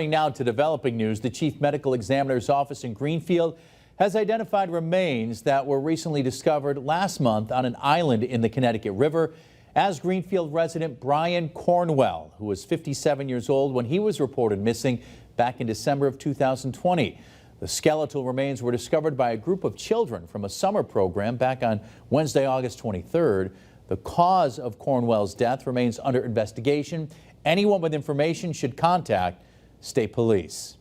Now to developing news, the Chief Medical Examiner's Office in Greenfield has identified remains that were recently discovered last month on an island in the Connecticut River, as Greenfield resident Brian Cornwell, who was 57 years old when he was reported missing back in December of 2020. The skeletal remains were discovered by a group of children from a summer program back on Wednesday, August 23rd. The cause of Cornwell's death remains under investigation. Anyone with information should contact State Police.